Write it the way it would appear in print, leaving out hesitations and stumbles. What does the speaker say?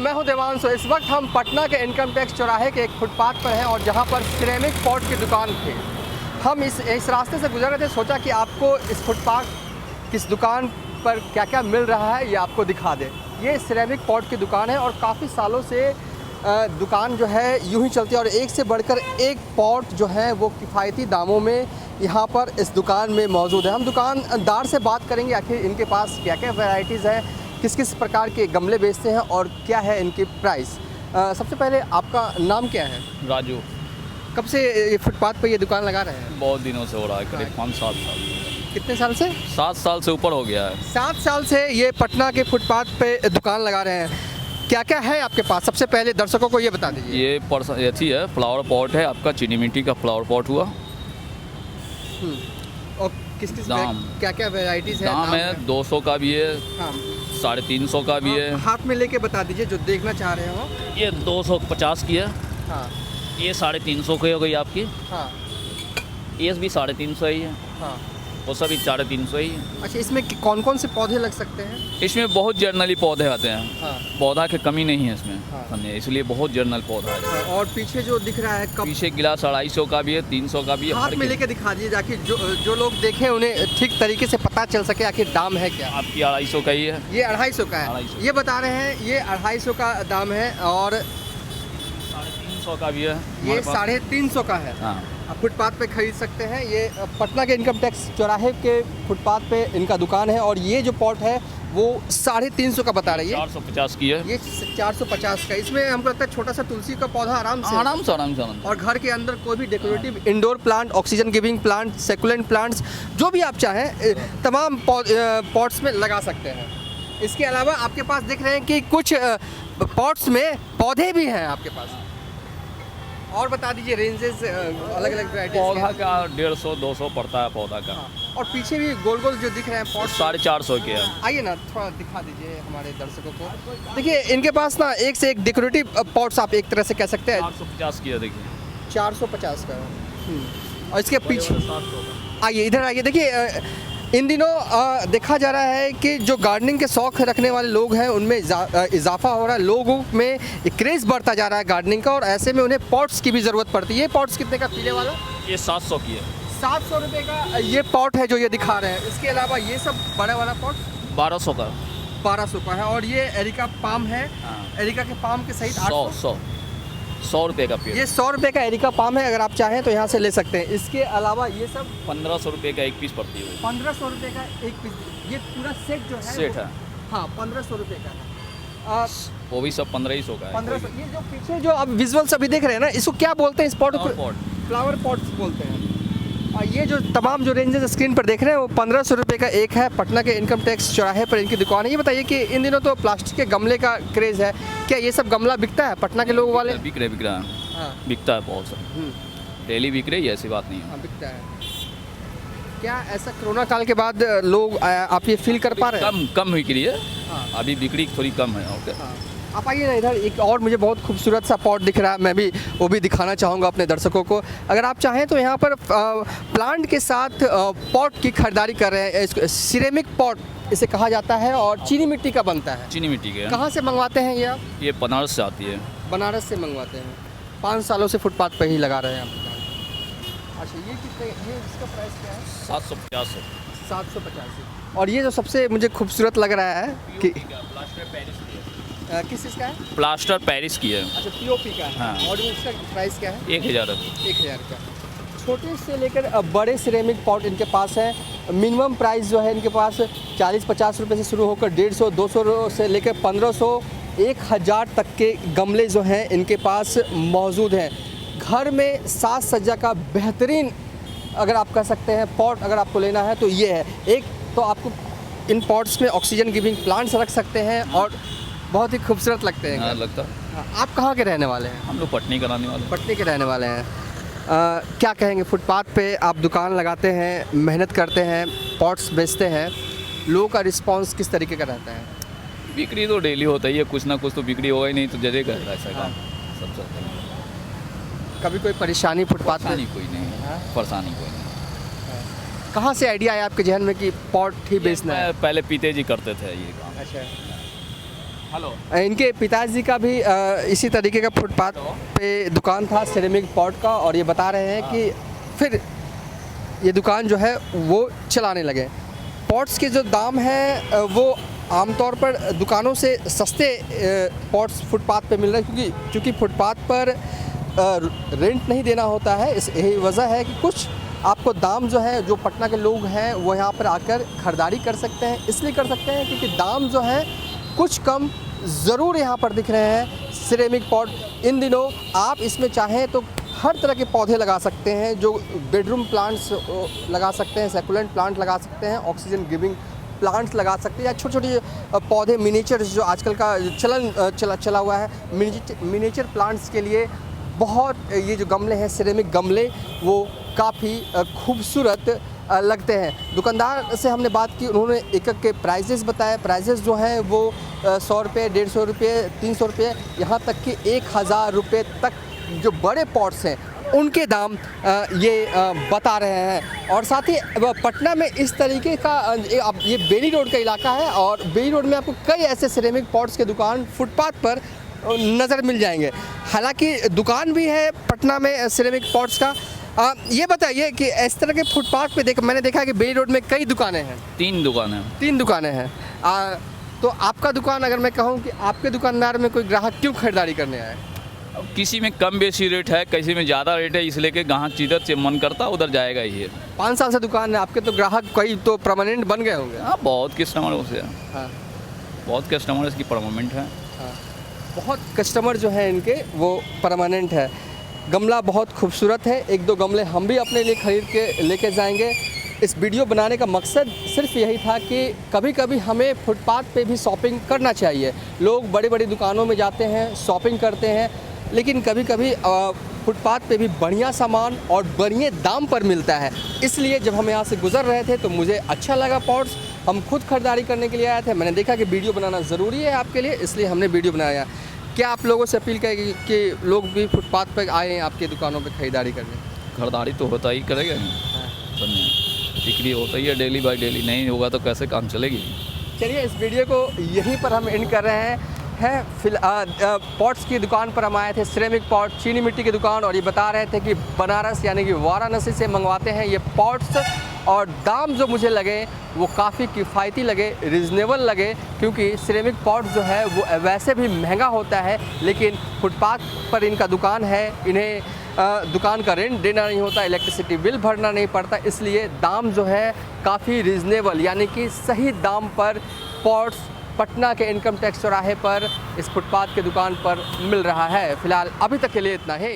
मैं हूं देवांशु। इस वक्त हम पटना के इनकम टैक्स चौराहे के एक फुटपाथ पर हैं और जहां पर सिरेमिक पॉट की दुकान थी। हम इस रास्ते से गुजर रहे थे, सोचा कि आपको इस फुटपाथ किस दुकान पर क्या क्या मिल रहा है ये आपको दिखा दें। ये सिरेमिक पॉट की दुकान है और काफ़ी सालों से दुकान जो है यूं ही चलती है और एक से बढ़कर एक पॉट जो है वो किफ़ायती दामों में यहाँ पर इस दुकान में मौजूद है। हम दुकानदार से बात करेंगे आखिर इनके पास क्या क्या वैरायटीज़ हैं, किस किस प्रकार के गमले बेचते हैं और क्या है इनकी प्राइस। सबसे पहले आपका नाम क्या है? राजू। कब से ये फुटपाथ पर ये दुकान लगा रहे हैं? बहुत दिनों से हो रहा है, करीब 5-7 साल। कितने साल से? 7 साल से ऊपर हो गया है। 7 साल से ये पटना के फुटपाथ पे दुकान लगा रहे हैं। क्या क्या है आपके पास? सबसे पहले दर्शकों को ये बता दीजिए। ये अच्छी है, फ्लावर पॉट है आपका, चीनी मिट्टी का फ्लावर पॉट हुआ। और किस किस दाम क्या क्या वैरायटीज़ है? दाम है 200 का भी है, हाँ। 350 का भी है। हाथ में लेके बता दीजिए जो देखना चाह रहे हो। ये 250 की है। हाँ ये 350 की हो गई आपकी। हाँ ये भी 350 ही है। हाँ। वो सभी 350 ही है। अच्छा, इसमें कौन कौन से पौधे लग सकते हैं? इसमें बहुत जर्नली पौधे आते हैं। हाँ। पौधा की कमी नहीं है इसमें। हाँ। समझे, इसलिए बहुत जर्नल पौधा है। और पीछे जो दिख रहा है पीछे गिलास 250 का भी है, 300 का भी है। हाथ में लेके दिखा दीजिए ताकि जो लोग देखें उन्हें ठीक तरीके से पता चल सके आखिर दाम है क्या। आपकी 250 का ही है। ये 250 का है। 250। ये बता रहे हैं ये 250 का दाम है और 350 का भी है। ये 350 का है। हाँ। आप फुटपाथ पे खरीद सकते हैं। ये पटना के इनकम टैक्स चौराहे के फुटपाथ पे इनका दुकान है और ये जो पॉट है वो 350 का बता रही है। 450 की है। ये 450 का। इसमें हमको लगता है छोटा सा तुलसी का पौधा आराम से और घर के अंदर कोई भी decorative indoor plant, oxygen giving plant, succulent plants जो भी आप चाहें तमाम पॉट्स में लगा सकते हैं। इसके अलावा आपके पास दिख रहे हैं कि कुछ पॉट्स में पौधे भी हैं आपके पास। और बता दीजिए रेंजेस अलग अलग वैरायटी। पौधा का 150-200 पड़ता है पौधा का। हाँ। और पीछे भी गोल गोल जो दिख रहे हैं पॉट 450 के है। आइए ना थोड़ा दिखा दीजिए हमारे दर्शकों को। देखिए इनके पास ना एक से एक डेकोरेटिव पॉट्स आप एक तरह से कह सकते हैं। 450 की है, देखिए 450 का। और इसके पीछे आइए, इधर आइए। देखिए इन दिनों देखा जा रहा है कि जो गार्डनिंग के शौक़ रखने वाले लोग हैं उनमें इजाफा हो रहा है। लोगों में क्रेज़ बढ़ता जा रहा है गार्डनिंग का और ऐसे में उन्हें पॉट्स की भी ज़रूरत पड़ती है। ये पॉट्स कितने का पीले वाला? ये 700 की है। 700 रुपये का ये पॉट है जो ये दिखा रहे हैं। इसके अलावा ये सब बड़ा वाला पॉट 1200 का। 1200 का है। और ये एरिका पाम है। हाँ। एरिका के पाम के सहित 100 रुपये का पेड़। ये 100 रुपये का एरिका पाम है। अगर आप चाहें तो यहाँ से ले सकते हैं। इसके अलावा ये सब 1500 रुपये का एक पीस पड़ती है। 1500 रुपये का एक पीस। ये पूरा सेट जो है सेट है। हाँ 1500 रुपये का है। वो भी सब 1500 का है। 1500। ये जो पीछे जो अब विजुअल्स अभी देख रहे हैं ना, इसको क्या बोलते हैं? इस पॉट को फ्लावर पॉट्स बोलते हैं। और ये जो तमाम जो रेंजेस स्क्रीन पर देख रहे हैं वो 1500 रुपये का एक है। पटना के इनकम टैक्स चौराहे पर इनकी दुकान है। ये बताइए कि इन दिनों तो प्लास्टिक के गमले का क्रेज़ है, क्या ये सब गमला बिकता है पटना के लोगों वाले? बिक रहा है। हाँ। बिकता है बहुत सारा, डेली बिक रही है, ऐसी बात नहीं है। हाँ बिकता है। क्या ऐसा कोरोना काल के बाद लोग आप ये फील कर पा रहे हैं? कम बिक्री है। हाँ। अभी बिक्री थोड़ी कम है। ओके। हाँ। आप आइए ना इधर। एक और मुझे बहुत खूबसूरत सा पॉट दिख रहा है, मैं भी वो भी दिखाना चाहूँगा अपने दर्शकों को। अगर आप चाहें तो यहाँ पर प्लांट के साथ पॉट की खरीदारी कर रहे हैं। इसको सिरेमिक पॉट इसे कहा जाता है और चीनी मिट्टी का बनता है। चीनी मिट्टी के। कहाँ से मंगवाते हैं ये आप? ये बनारस से आती है। बनारस से मंगवाते हैं। 5 सालों से फुटपाथ पर ही लगा रहे हैं आप दुकान। अच्छा, ये कितने, ये इसका प्राइस क्या है? 750। 750। और ये जो सबसे मुझे खूबसूरत लग रहा है कि प्लास्टर पेरिस की है। किस चीज़ का है? प्लास्टर पेरिस की है। अच्छा, पीओपी का है। हाँ। और इसका प्राइस क्या है? 1000। 1000 का। छोटे से लेकर बड़े सिरेमिक पॉट इनके पास है। मिनिमम प्राइस जो है इनके पास 40-50 रुपये से शुरू होकर 150, 200 से लेकर 1500, 1000 तक के गमले जो हैं इनके पास मौजूद हैं। घर में साज सज्जा का बेहतरीन अगर आप कह सकते हैं पॉट अगर आपको लेना है तो ये है। एक तो आपको इन पॉट्स में ऑक्सीजन गिविंग प्लांट्स रख सकते हैं और बहुत ही खूबसूरत लगते हैं। हाँ, लगता। आप कहाँ के रहने वाले हैं? हम लोग पटनी का रहने वाले। पटनी के रहने वाले हैं। क्या कहेंगे, फुटपाथ पे आप दुकान लगाते हैं, मेहनत करते हैं, पॉट्स बेचते हैं, लोगों का रिस्पांस किस तरीके का रहता है? बिक्री तो डेली होता ही है, कुछ ना कुछ तो बिक्री होगा ही, नहीं तो जल्दी कर रहा है ऐसा काम सब चलता है। कभी कोई परेशानी फुटपाथ पे? परेशानी कोई नहीं है। परेशानी कोई नहीं। कहाँ से आइडिया आया आपके जहन में कि पॉट ही बेचना है? पहले पीते जी करते थे ये काम। अच्छा। इनके पिताजी का भी इसी तरीके का फुटपाथ पे दुकान था सिरेमिक पॉट का, और ये बता रहे हैं कि फिर ये दुकान जो है वो चलाने लगे। पॉट्स के जो दाम हैं वो आमतौर पर दुकानों से सस्ते पॉट्स फुटपाथ पे मिल रहे हैं, क्योंकि फुटपाथ पर रेंट नहीं देना होता है। यही वजह है कि कुछ आपको दाम जो है, जो पटना के लोग हैं वो यहाँ पर आकर ख़रीदारी कर सकते हैं। इसलिए कर सकते हैं क्योंकि दाम जो है कुछ कम ज़रूर यहाँ पर दिख रहे हैं। सिरेमिक पॉट इन दिनों आप इसमें चाहें तो हर तरह के पौधे लगा सकते हैं, जो बेडरूम प्लांट्स लगा सकते हैं, सैकुलेंट प्लांट लगा सकते हैं, ऑक्सीजन गिविंग प्लांट्स लगा सकते हैं, या छोटे छोटे पौधे मिनिएचर्स जो आजकल का चला हुआ है, मिनिएचर प्लांट्स के लिए बहुत ये जो गमले हैं सिरेमिक गमले वो काफ़ी खूबसूरत लगते हैं। दुकानदार से हमने बात की, उन्होंने एक के प्राइजेस बताए। प्राइजेस जो हैं वो 100 रुपये, 150 रुपये, 300 रुपये, यहाँ तक कि 1000 रुपये तक जो बड़े पॉट्स हैं उनके दाम ये बता रहे हैं। और साथ ही पटना में इस तरीके का ये बेली रोड का इलाका है, और बेली रोड में आपको कई ऐसे सिरेमिक पॉट्स के दुकान फुटपाथ पर नज़र मिल जाएंगे। हालांकि दुकान भी है पटना में सिरेमिक पॉट्स का। ये बताइए कि इस तरह के फुटपाथ पे मैंने देखा कि बेली रोड में कई दुकानें हैं। 3 दुकानें हैं। तो आपका दुकान, अगर मैं कहूँ कि आपके दुकानदार में कोई ग्राहक क्यों खरीदारी करने आए? किसी में कम बेसी रेट है, किसी में ज़्यादा रेट है, इसलिए कि ग्राहक जिधर से मन करता उधर जाएगा ही है। 5 साल से दुकान है आपके, तो ग्राहक कई तो परमानेंट बन गए होंगे। हाँ, बहुत कस्टमर से हाँ, बहुत कस्टमर इसकी परमानेंट है। हाँ, बहुत कस्टमर जो है इनके वो परमानेंट है। गमला बहुत खूबसूरत है। 1-2 गमले हम भी अपने लिए ख़रीद के लेके जाएंगे। इस वीडियो बनाने का मकसद सिर्फ यही था कि कभी कभी हमें फुटपाथ पे भी शॉपिंग करना चाहिए। लोग बड़ी बड़ी दुकानों में जाते हैं, शॉपिंग करते हैं, लेकिन कभी कभी फुटपाथ पे भी बढ़िया सामान और बढ़िया दाम पर मिलता है। इसलिए जब हम यहाँ से गुजर रहे थे तो मुझे अच्छा लगा पॉट्स। हम खुद खरीदारी करने के लिए आए थे। मैंने देखा कि वीडियो बनाना ज़रूरी है आपके लिए, इसलिए हमने वीडियो बनाया। क्या आप लोगों से अपील करेंगे कि लोग भी फुटपाथ पर आए आपकी दुकानों पर खरीदारी करने? खरीदारी तो होता ही करेगा, बिक्री होता ही है डेली बाय डेली, नहीं होगा तो कैसे काम चलेगी। चलिए इस वीडियो को यहीं पर हम एंड कर रहे हैं। पॉट्स की दुकान पर हम आए थे, सिरेमिक पॉट, चीनी मिट्टी की दुकान, और ये बता रहे थे कि बनारस यानी कि वाराणसी से मंगवाते हैं ये पॉट्स, और दाम जो मुझे लगे वो काफ़ी किफ़ायती लगे, रिजनेबल लगे, क्योंकि सिरेमिक पॉट जो है वो वैसे भी महंगा होता है, लेकिन फुटपाथ पर इनका दुकान है, इन्हें दुकान का रेंट देना नहीं होता, इलेक्ट्रिसिटी बिल भरना नहीं पड़ता, इसलिए दाम जो है काफ़ी रिजनेबल यानी कि सही दाम पर पॉट्स पटना के इनकम टैक्स चौराहे पर इस फुटपाथ के दुकान पर मिल रहा है। फ़िलहाल अभी तक के लिए इतना ही।